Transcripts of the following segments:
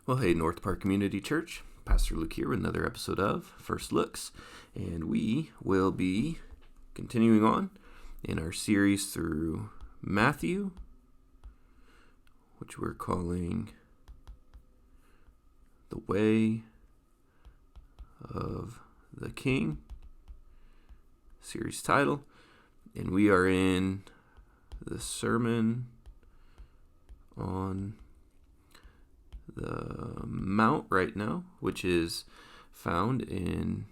Well, hey, North Park Community Church, Pastor Luke here with another episode of First Looks, and we will be continuing on in our series through Matthew, which we're calling The Way of the King, series title, and we are in the Sermon on the Mount right now, which is found in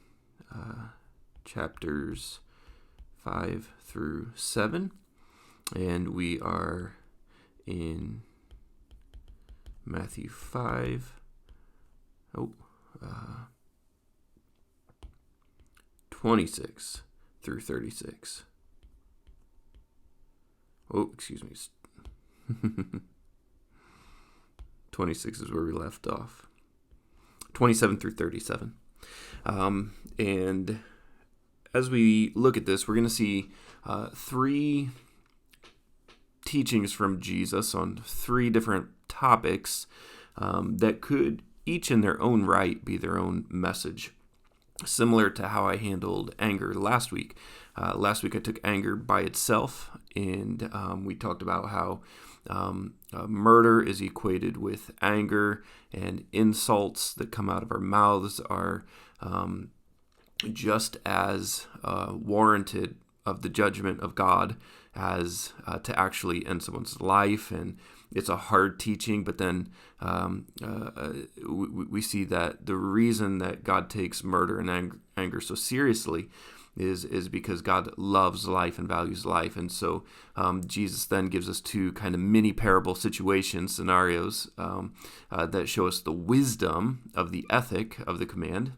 chapters 5 through 7, and we are in Matthew 5, 26 through 36. Oh, excuse me. 26 is where we left off. 27 through 37. And as we look at this, we're going to see three teachings from Jesus on three different topics that could each in their own right be their own message. Similar to how I handled anger last week. Last week I took anger by itself, and we talked about how murder is equated with anger, and insults that come out of our mouths are just as warranted of the judgment of God as to actually end someone's life. And it's a hard teaching, but then we see that the reason that God takes murder and anger so seriously is because God loves life and values life. And so Jesus then gives us two kind of mini parable scenarios that show us the wisdom of the ethic of the command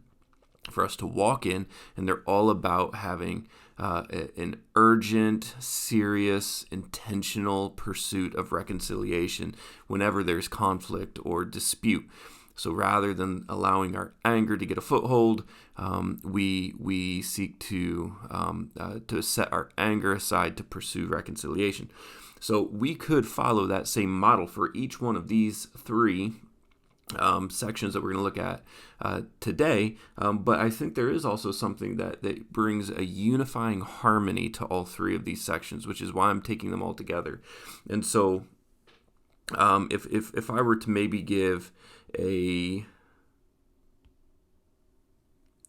for us to walk in, and they're all about having an urgent, serious, intentional pursuit of reconciliation whenever there's conflict or dispute. So rather than allowing our anger to get a foothold, we seek to set our anger aside to pursue reconciliation. So we could follow that same model for each one of these three sections that we're going to look at today, but I think there is also something that brings a unifying harmony to all three of these sections, which is why I'm taking them all together. And so if I were to maybe give a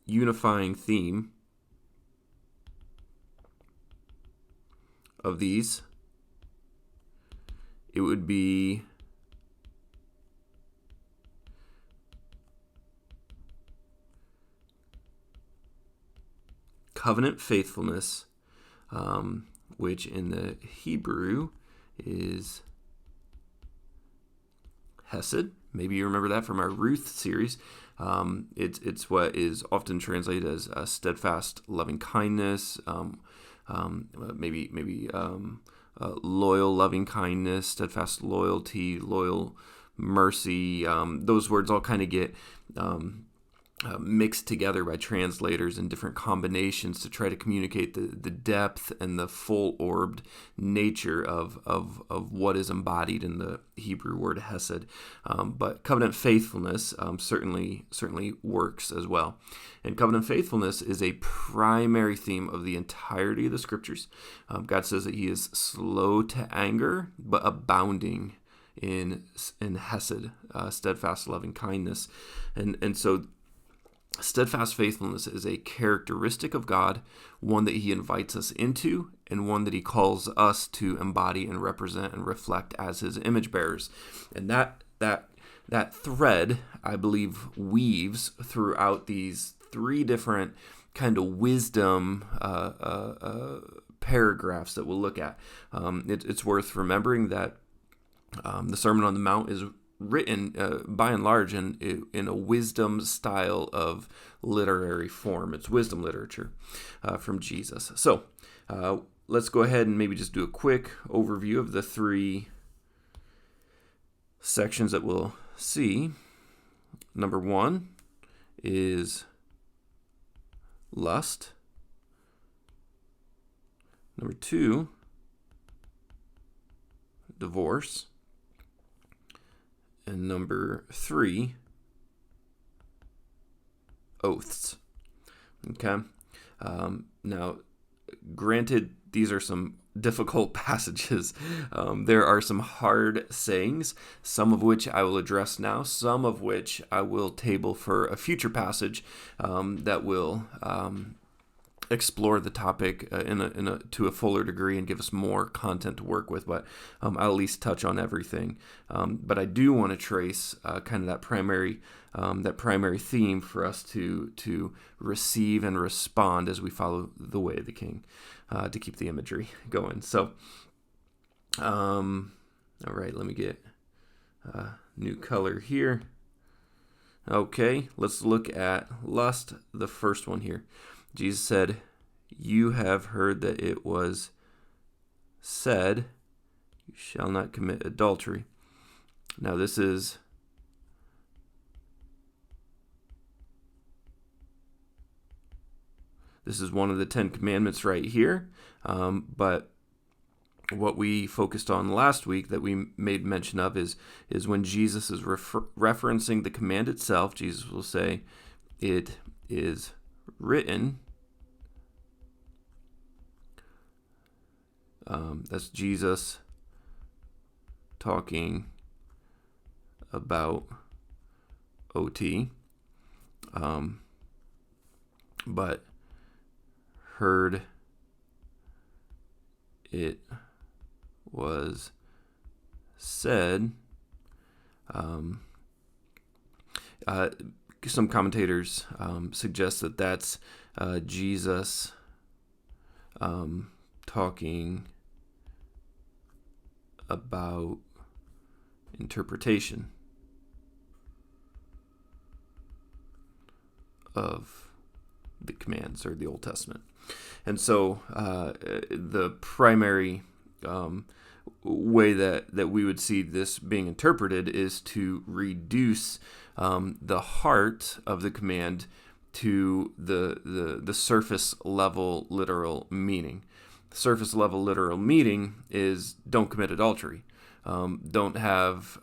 unifying theme of these, it would be covenant faithfulness, which in the Hebrew is Hesed. Maybe you remember that from our Ruth series. It's what is often translated as steadfast loving kindness, maybe loyal loving kindness, steadfast loyalty, loyal mercy. Those words all kind of get mixed together by translators in different combinations to try to communicate the depth and the full-orbed nature of what is embodied in the Hebrew word hesed. But covenant faithfulness certainly works as well. And covenant faithfulness is a primary theme of the entirety of the scriptures. God says that he is slow to anger, but abounding in hesed, steadfast loving kindness. And so steadfast faithfulness is a characteristic of God, one that he invites us into, and one that he calls us to embody and represent and reflect as his image bearers. And that thread, I believe, weaves throughout these three different kind of wisdom paragraphs that we'll look at. It's worth remembering that the Sermon on the Mount is written by and large in a wisdom style of literary form. It's wisdom literature from Jesus. So let's go ahead and maybe just do a quick overview of the three sections that we'll see. Number one is lust. Number two, divorce. And number 3, oaths. Okay. Now, granted, these are some difficult passages. There are some hard sayings, some of which I will address now, some of which I will table for a future passage that will explore the topic to a fuller degree and give us more content to work with, but I'll at least touch on everything. But I do want to trace kind of that primary theme for us to receive and respond as we follow the way of the King, to keep the imagery going. So, all right, let me get a new color here. Okay, let's look at lust, the first one here. Jesus said, "You have heard that it was said, you shall not commit adultery." Now this is one of the 10 commandments right here, but what we focused on last week that we made mention of is when Jesus is referencing the command itself. Jesus will say, "It is written." That's Jesus talking about OT, but heard it was said. Some commentators suggest that that's Jesus talking about interpretation of the commands or the Old Testament. And so the primary way that we would see this being interpreted is to reduce the heart of the command to the surface level literal meaning. Surface level literal meaning is don't commit adultery. Don't have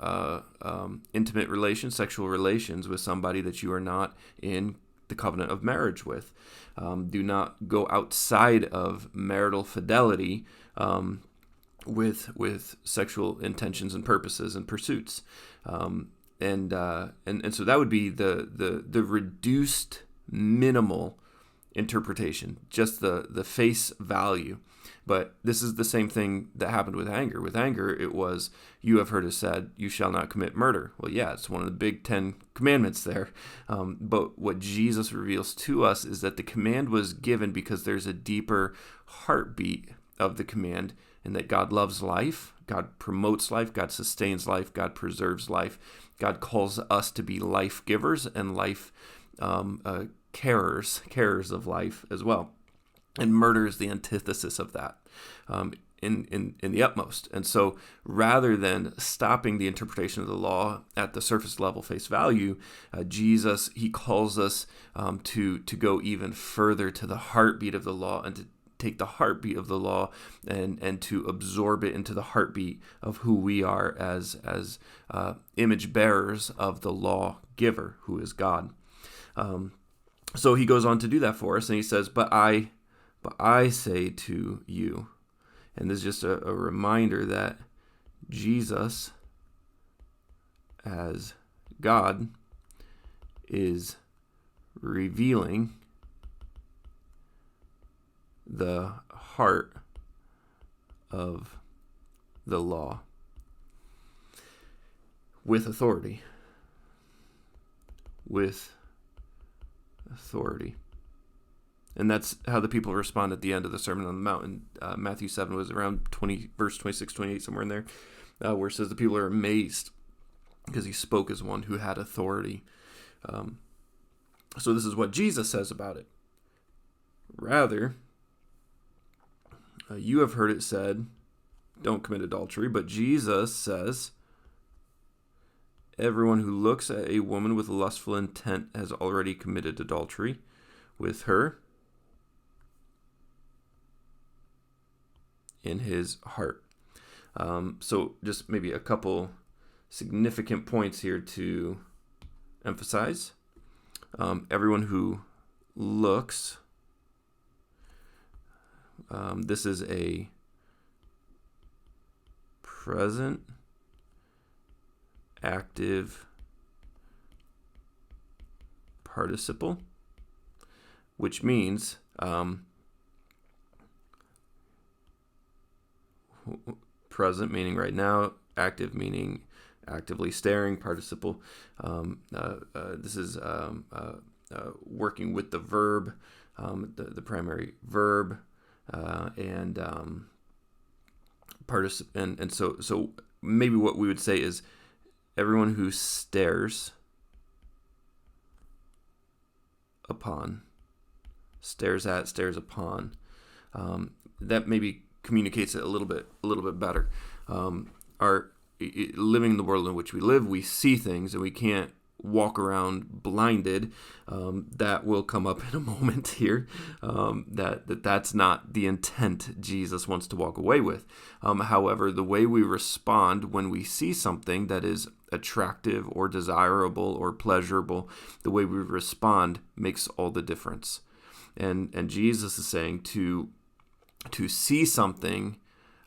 intimate relations, sexual relations with somebody that you are not in the covenant of marriage with. Do not go outside of marital fidelity with sexual intentions and purposes and pursuits. And so that would be the reduced minimal interpretation, just the face value. But this is the same thing that happened with anger. With anger, it was, "You have heard it said, you shall not commit murder." Well, yeah, it's one of the big 10 commandments there. But what Jesus reveals to us is that the command was given because there's a deeper heartbeat of the command, and that God loves life, God promotes life, God sustains life, God preserves life. God calls us to be life givers and life carers of life as well. And murder is the antithesis of that in the utmost. And so rather than stopping the interpretation of the law at the surface level face value, Jesus, he calls us to go even further to the heartbeat of the law and to take the heartbeat of the law and to absorb it into the heartbeat of who we are as image bearers of the law giver, who is God. So he goes on to do that for us, and he says, But I say to you," and this is just a reminder that Jesus, as God, is revealing the heart of the law with authority. With authority. And that's how the people respond at the end of the Sermon on the Mount. In Matthew 7 was around verse 26, 28, somewhere in there, where it says the people are amazed because he spoke as one who had authority. So this is what Jesus says about it. Rather, you have heard it said, don't commit adultery. But Jesus says, everyone who looks at a woman with lustful intent has already committed adultery with her in his heart. So just maybe a couple significant points here to emphasize. Everyone who looks, this is a present active participle, which means present meaning right now, active meaning actively staring, participle. This is working with the verb, the primary verb, and so maybe what we would say is everyone who stares upon, stares at, stares upon. That maybe communicates it a little bit better. Living in the world in which we live, we see things and we can't walk around blinded. That will come up in a moment here. That's not the intent Jesus wants to walk away with. However, the way we respond when we see something that is attractive or desirable or pleasurable, the way we respond makes all the difference. And Jesus is saying to see something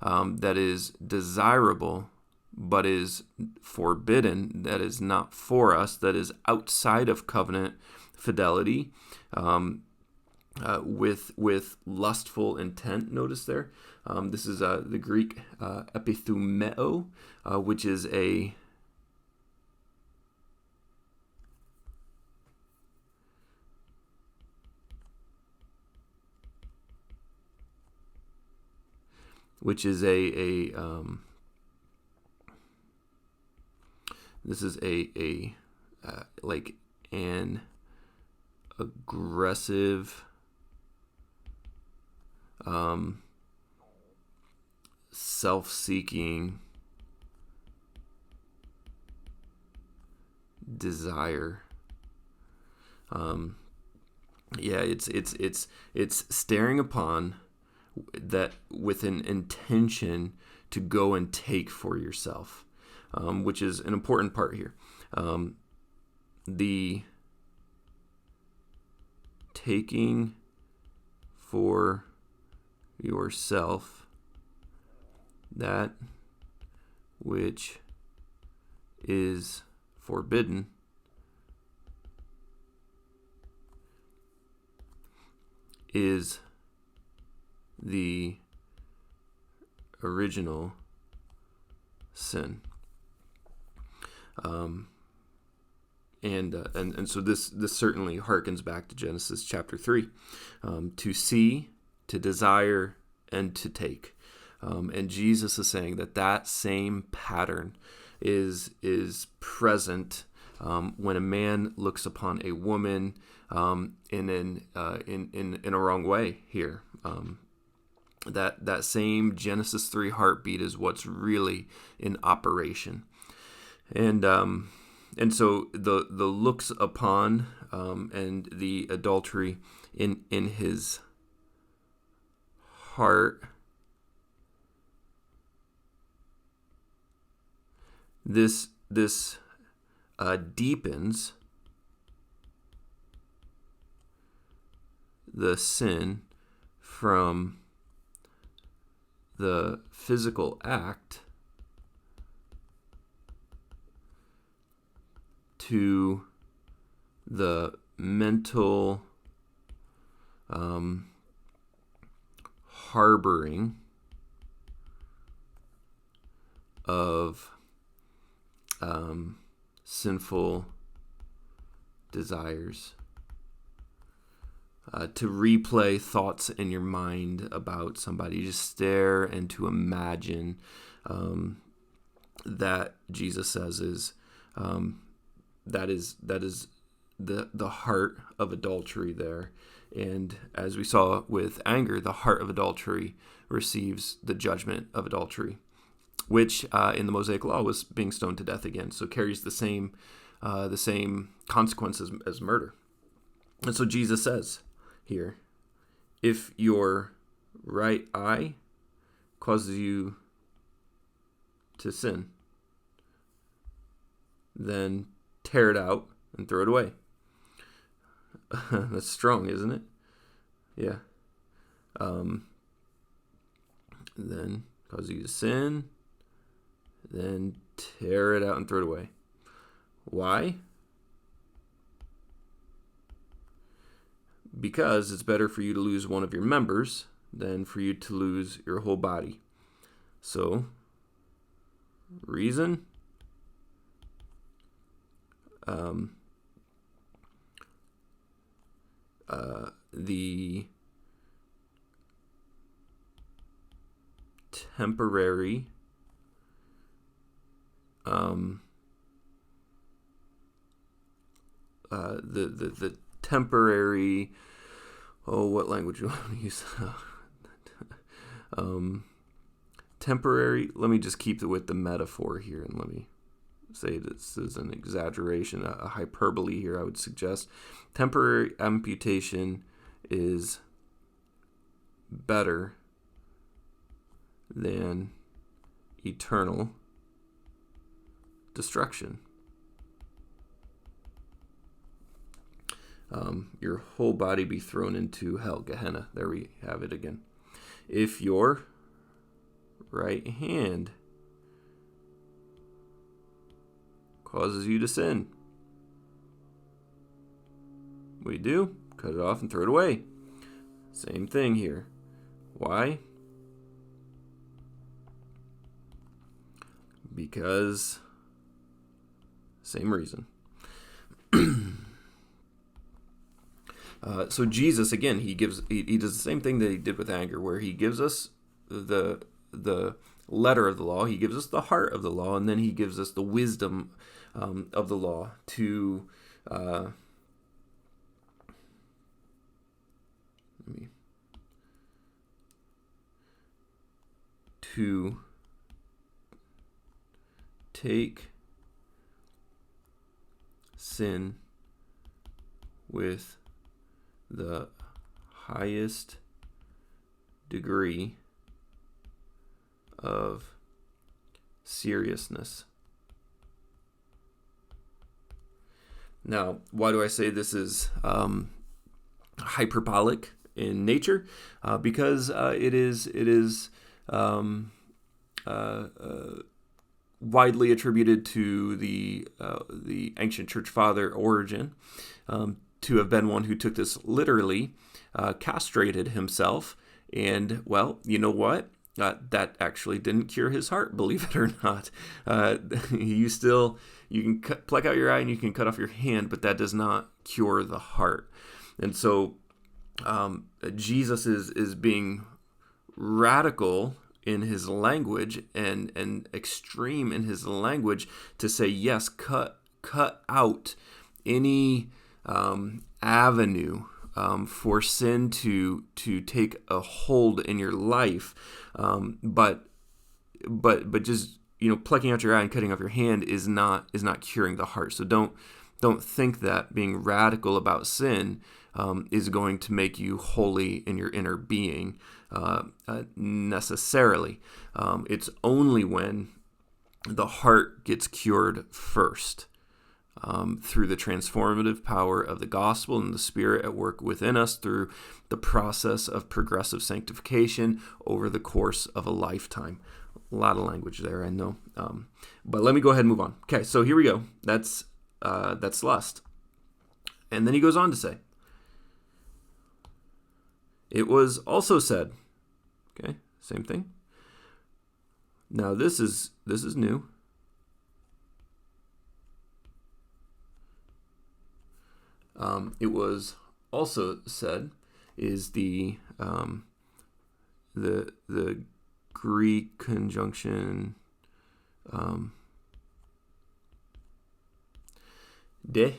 that is desirable but is forbidden, that is not for us, that is outside of covenant fidelity, with lustful intent. Notice there, this is the Greek epithumeo, which is a this is like an aggressive, self-seeking desire. It's staring upon that with an intention to go and take for yourself, which is an important part here. The taking for yourself that which is forbidden is the original sin. And so this certainly harkens back to Genesis chapter 3, to see, to desire, and to take. And Jesus is saying that same pattern is present when a man looks upon a woman in a wrong way here. That same Genesis 3 heartbeat is what's really in operation. And so the looks upon and the adultery in his heart, this deepens the sin from the physical act to the mental harboring of sinful desires, to replay thoughts in your mind about somebody, just stare and to imagine, that Jesus says is that is the heart of adultery there. And as we saw with anger, the heart of adultery receives the judgment of adultery, which in the Mosaic Law was being stoned to death again. So carries the same consequences as murder. And so Jesus says here, if your right eye causes you to sin, then tear it out and throw it away. That's strong, isn't it? Yeah. Then cause you to sin, then tear it out and throw it away. Why? Because it's better for you to lose one of your members than for you to lose your whole body. So, reason? The temporary the temporary, what language do you want to use? Temporary, let me just keep with the metaphor here, and let me say this is an exaggeration, a hyperbole here, I would suggest. Temporary amputation is better than eternal destruction. Your whole body be thrown into hell, Gehenna. There we have it again. If your right hand causes you to sin, what do? Cut it off and throw it away. Same thing here. Why? Because same reason. So Jesus, again, he does the same thing that he did with anger, where he gives us the letter of the law, he gives us the heart of the law, and then he gives us the wisdom of the law to take sin with the highest degree of seriousness. Now, why do I say this is hyperbolic in nature? Because it is widely attributed to the ancient church father Origen to have been one who took this literally, castrated himself, and, well, you know what? That actually didn't cure his heart, believe it or not. You can pluck out your eye and you can cut off your hand, but that does not cure the heart. And so Jesus is being radical in his language and extreme in his language to say, yes, cut out any avenue for sin to take a hold in your life, but just plucking out your eye and cutting off your hand is not curing the heart. So don't think that being radical about sin is going to make you holy in your inner being necessarily. It's only when the heart gets cured first. Through the transformative power of the gospel and the Spirit at work within us through the process of progressive sanctification over the course of a lifetime. A lot of language there, I know. But let me go ahead and move on. Okay, so here we go. That's lust. And then he goes on to say, it was also said, okay, same thing. Now this is new. It was also said is the Greek conjunction de,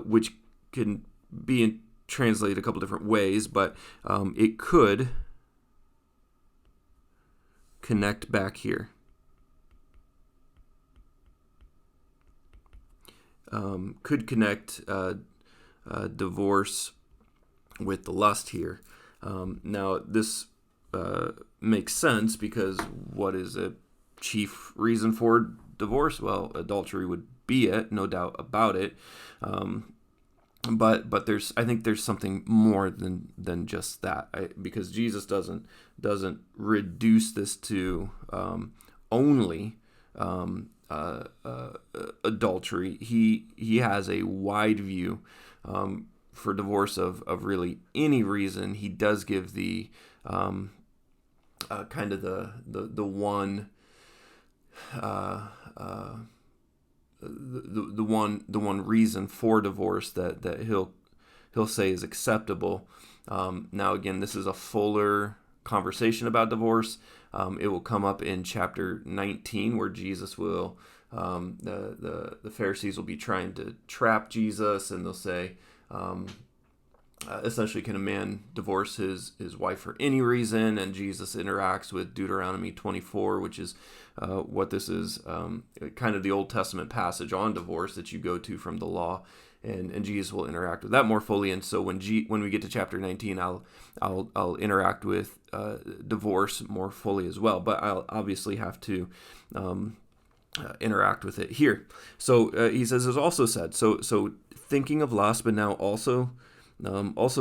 which can be translated a couple different ways, but it could connect back here. Could connect divorce with the lust here. Now, this makes sense because what is a chief reason for divorce? Well, adultery would be it, no doubt about it. But I think there's something more than just that, because Jesus doesn't reduce this to only adultery. He has a wide view for divorce of really any reason. He does give the kind of the one the one reason for divorce that he'll say is acceptable. Now again, this is a fuller conversation about divorce. It will come up in chapter 19, where Jesus will the Pharisees will be trying to trap Jesus, and they'll say, essentially, can a man divorce his wife for any reason? And Jesus interacts with Deuteronomy 24, which is what this is, kind of the Old Testament passage on divorce that you go to from the law, and Jesus will interact with that more fully. And so when we get to chapter 19, I'll interact with divorce more fully as well, but I'll obviously have to interact with it here. So he says, is also said. So thinking of lust, but now also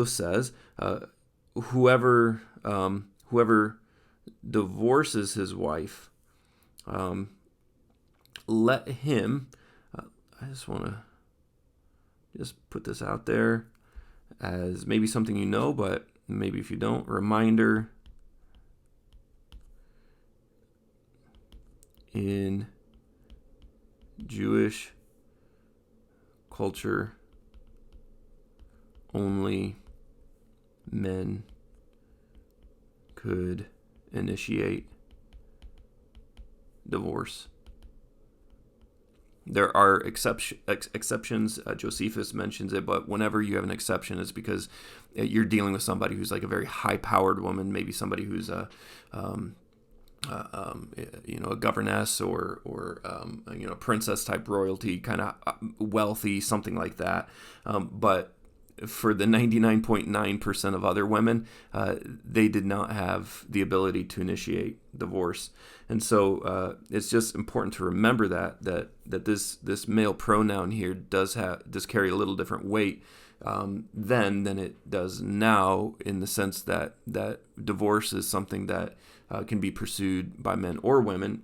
says, whoever divorces his wife, let him. I just want to put this out there as maybe something you know, but maybe if you don't, reminder. In Jewish culture, only men could initiate divorce. There are exceptions. Josephus mentions it, but whenever you have an exception, it's because you're dealing with somebody who's like a very high-powered woman, maybe somebody who's a governess or princess type royalty, kind of wealthy, something like that. But for the 99.9% of other women, they did not have the ability to initiate divorce. And so it's just important to remember that this male pronoun here does carry a little different weight then than it does now, in the sense that divorce is something that can be pursued by men or women.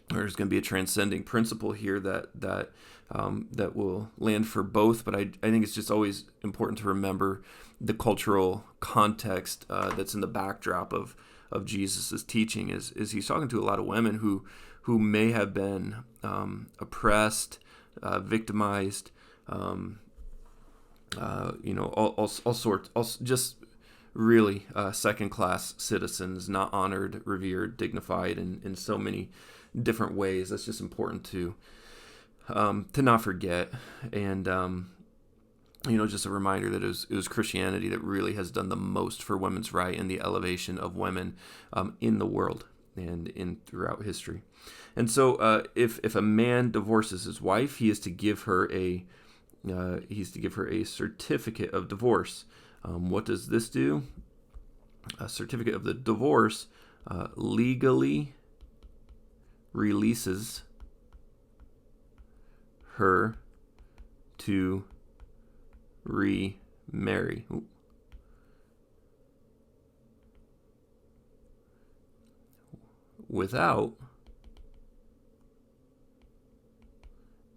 There's going to be a transcending principle here that will land for both, but I think it's just always important to remember the cultural context that's in the backdrop of Jesus' teaching. Is he's talking to a lot of women who may have been oppressed, victimized, all sorts, just really second-class citizens, not honored, revered, dignified in so many different ways. That's just important to not forget. And just a reminder that it was Christianity that really has done the most for women's right and the elevation of women in the world and throughout history. And so if a man divorces his wife, he is to give her a certificate of divorce. What does this do? A certificate of the divorce legally releases her to remarry. Without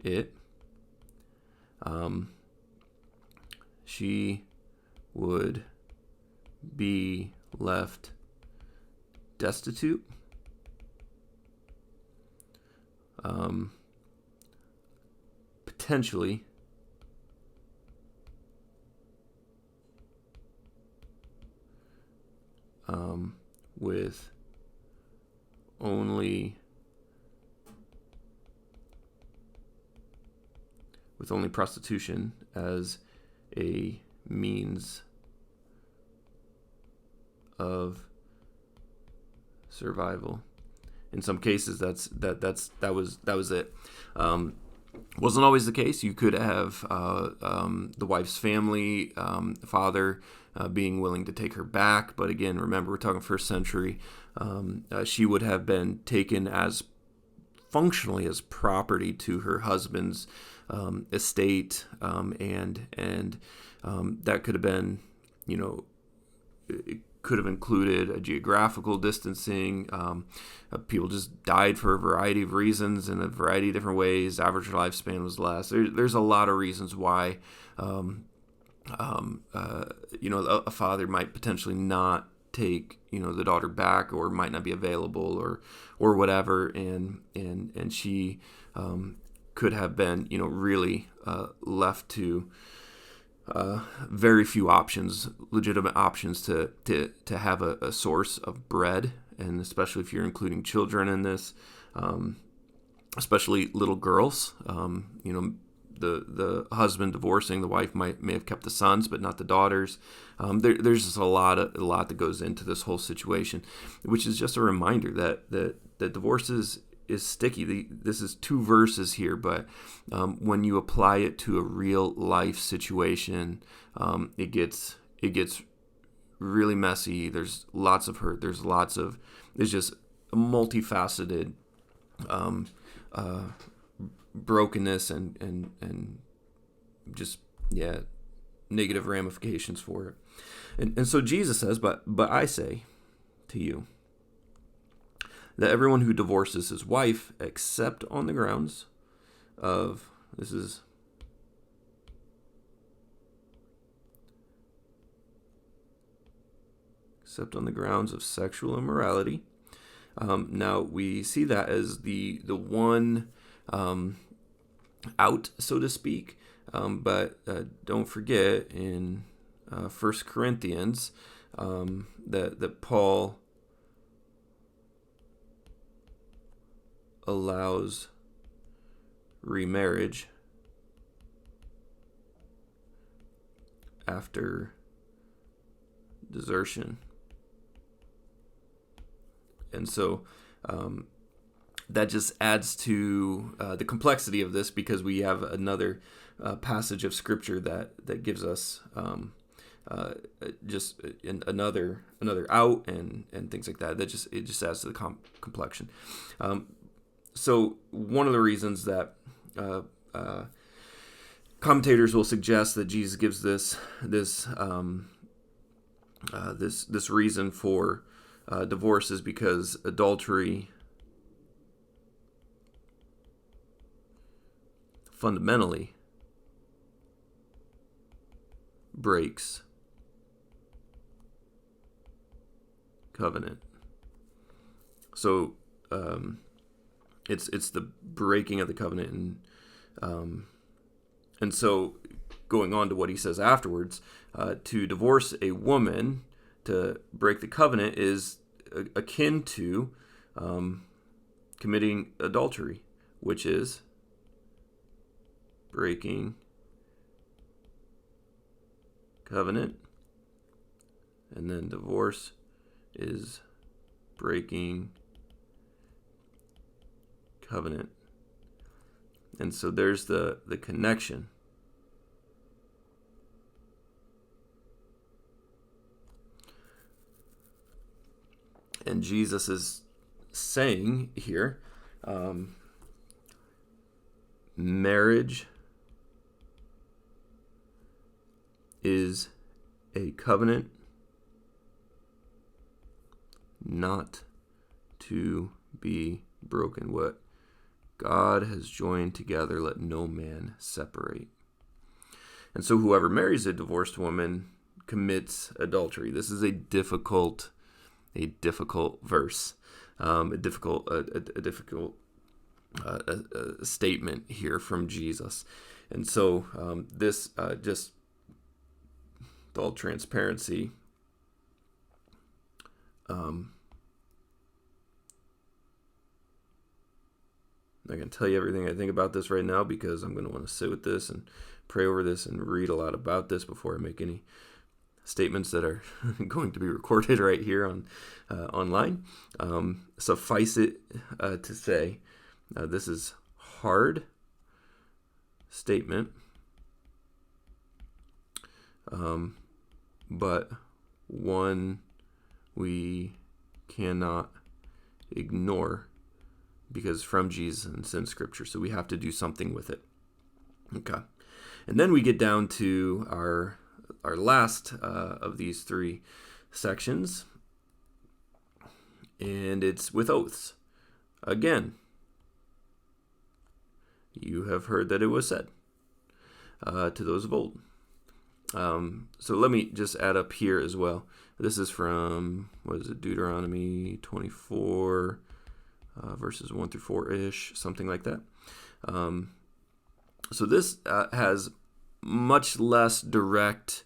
it, she would be left destitute, potentially with only prostitution as a means of survival. In some cases, that was it. Wasn't always the case. You could have the wife's family, father, being willing to take her back. But again, remember, we're talking first century. She would have been taken as functionally as property to her husband's estate, and that could have been, it could have included a geographical distancing. People just died for a variety of reasons in a variety of different ways. Average lifespan was less. There's a lot of reasons why, a father might potentially not take, the daughter back, or might not be available, or whatever, and she could have been, really left to very few options, legitimate options to have a source of bread, and especially if you're including children in this, especially little girls. The husband divorcing the wife may have kept the sons, but not the daughters. There's just a lot that goes into this whole situation, which is just a reminder that divorce is sticky. This is 2 verses here, but when you apply it to a real life situation, it gets really messy. There's lots of hurt. It's just a multifaceted brokenness and just negative ramifications for it. And so Jesus says, but I say to you that everyone who divorces his wife, except on the grounds of, except on the grounds of sexual immorality. Now we see that as the one out, so to speak. But don't forget in 1 Corinthians that Paul allows remarriage after desertion. And so that just adds to the complexity of this, because we have another passage of Scripture that gives us just another out and things like that. It just adds to the complexion. So one of the reasons that commentators will suggest that Jesus gives this reason for divorce is because adultery fundamentally breaks covenant. So it's the breaking of the covenant, and so going on to what he says afterwards, to divorce a woman, to break the covenant, is akin to committing adultery, which is breaking covenant, and then divorce is breaking covenant. And so there's the connection. And Jesus is saying here, marriage is a covenant not to be broken. What God has joined together, let no man separate. And so whoever marries a divorced woman commits adultery. This is a difficult verse, a difficult statement here from Jesus. And so this just with all transparency, I'm not going to tell you everything I think about this right now, because I'm going to want to sit with this and pray over this and read a lot about this before I make any statements that are going to be recorded right here on online. Suffice it to say, this is hard statement, but one we cannot ignore because from Jesus and it's in Scripture. So we have to do something with it. Okay. And then we get down to our last of these three sections, and it's with oaths. Again, you have heard that it was said to those of old. So let me just add up here as well. This is from, Deuteronomy 24, verses 1 through 4-ish, something like that. So this has much less direct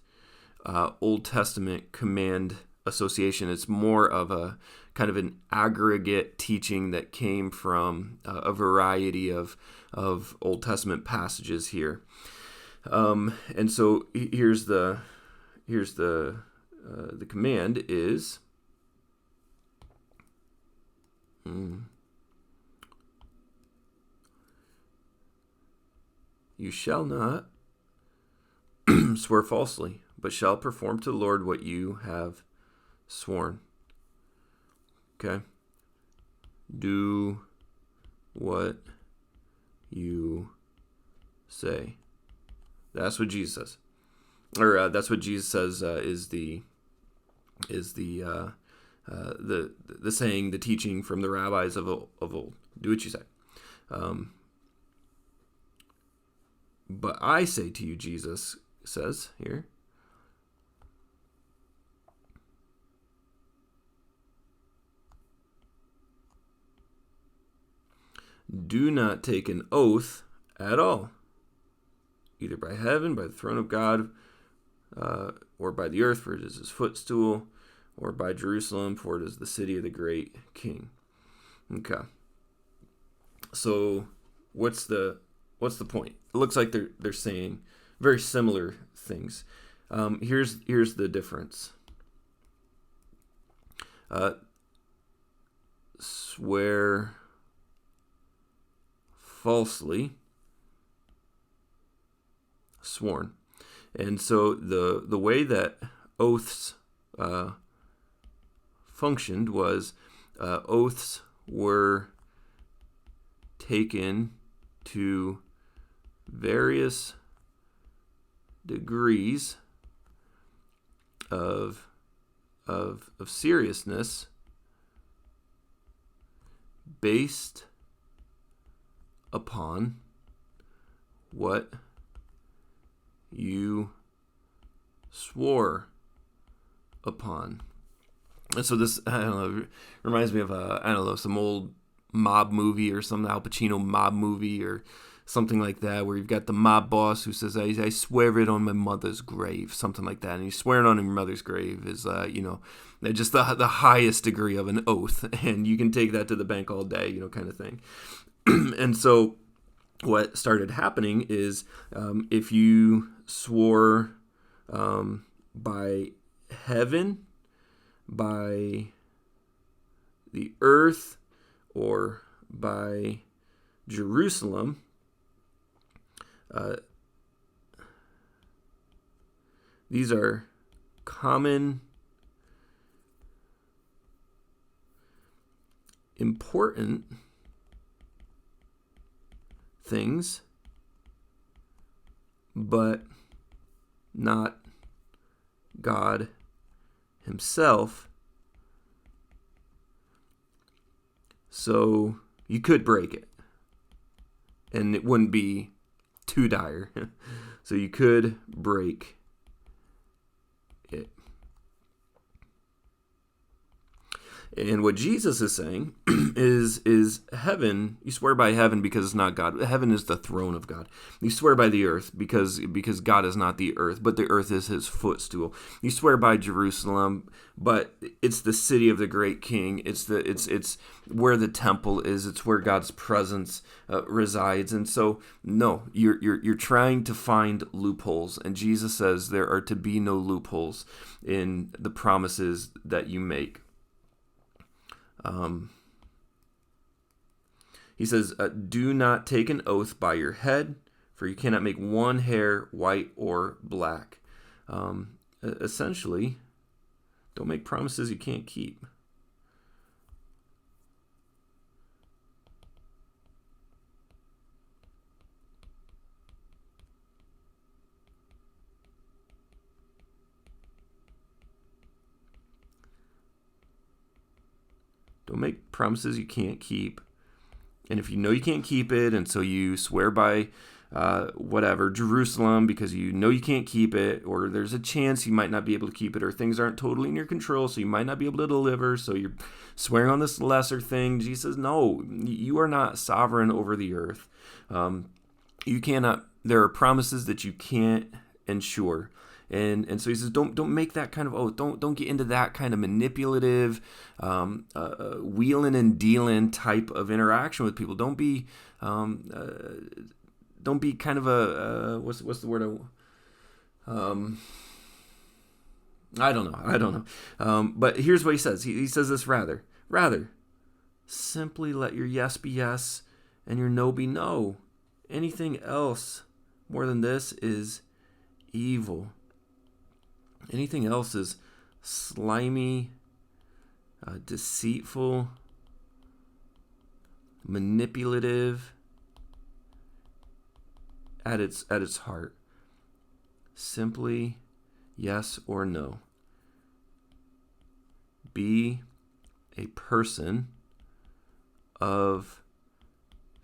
Old Testament command association. It's more of a kind of an aggregate teaching that came from a variety of Old Testament passages here. And so here's the command is you shall not swear falsely, but shall perform to the Lord what you have sworn. Okay? Do what you say. That's what Jesus says. Or that's what Jesus says is the saying, the teaching from the rabbis of old. Do what you say. But I say to you, Jesus says here, do not take an oath at all, either by heaven, by the throne of God, or by the earth, for it is his footstool, or by Jerusalem, for it is the city of the great king. Okay. So what's the point? It looks like they're saying very similar things. Here's the difference. Swear falsely, sworn. And so the way that oaths functioned was oaths were taken to various degrees of seriousness based upon what you swore upon. And so this, I don't know, reminds me of some old mob movie or some Al Pacino mob movie or something like that, where you've got the mob boss who says, I swear it on my mother's grave, something like that. And he's swearing on your mother's grave is, just the highest degree of an oath. And you can take that to the bank all day, kind of thing. And so what started happening is if you swore by heaven, by the earth, or by Jerusalem, these are common, important things, but not God himself. So you could break it, and it wouldn't be too dire. So you could break it. And what Jesus is saying is heaven, you swear by heaven because it's not God. Heaven is the throne of God. You swear by the earth because God is not the earth, but the earth is his footstool. You swear by Jerusalem, but it's the city of the great king. It's where the temple is. It's where God's presence resides. And so, no, you're trying to find loopholes. And Jesus says there are to be no loopholes in the promises that you make. He says, do not take an oath by your head, for you cannot make one hair white or black. Essentially, don't make promises you can't keep. Don't make promises you can't keep. And if you know you can't keep it, and so you swear by Jerusalem, because you know you can't keep it, or there's a chance you might not be able to keep it, or things aren't totally in your control, so you might not be able to deliver, so you're swearing on this lesser thing. Jesus says, no, you are not sovereign over the earth. You cannot, there are promises that you can't ensure. And so he says, don't make that kind of oath. Don't get into that kind of manipulative, wheeling and dealing type of interaction with people. Don't be kind of a what's the word? I don't know. But here's what he says. He says this rather simply let your yes be yes and your no be no. Anything else more than this is evil. Anything else is slimy, deceitful, manipulative at its heart. Simply yes or no. Be a person of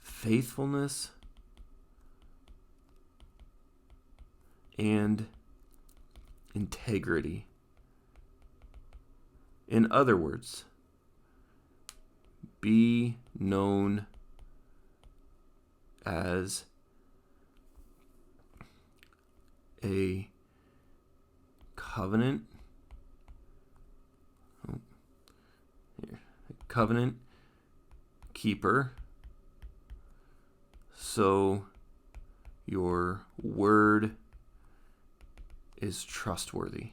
faithfulness and integrity. In other words, be known as a covenant keeper, so your word is trustworthy.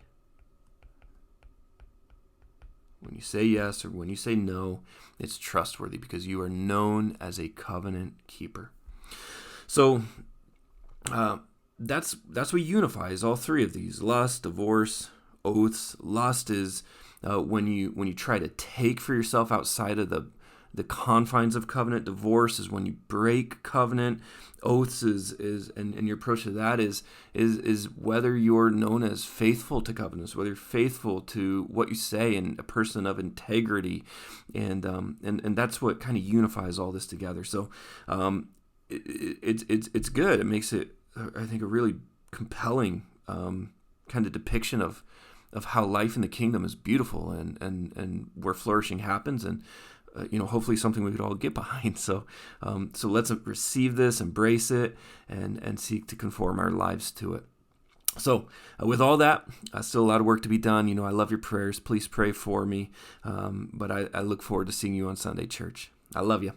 When you say yes or when you say no, it's trustworthy because you are known as a covenant keeper. So that's what unifies all three of these: lust, divorce, oaths. Lust is when you try to take for yourself outside of the confines of covenant. Divorce is when you break covenant. Oaths is and your approach to that is whether you're known as faithful to covenants, whether you're faithful to what you say, and a person of integrity, and that's what kind of unifies all this together. So it's good. It makes it, I think, a really compelling kind of depiction of how life in the kingdom is beautiful and where flourishing happens, and hopefully something we could all get behind. So let's receive this, embrace it, and seek to conform our lives to it. So with all that, still a lot of work to be done. I love your prayers. Please pray for me. But I look forward to seeing you on Sunday, church. I love you.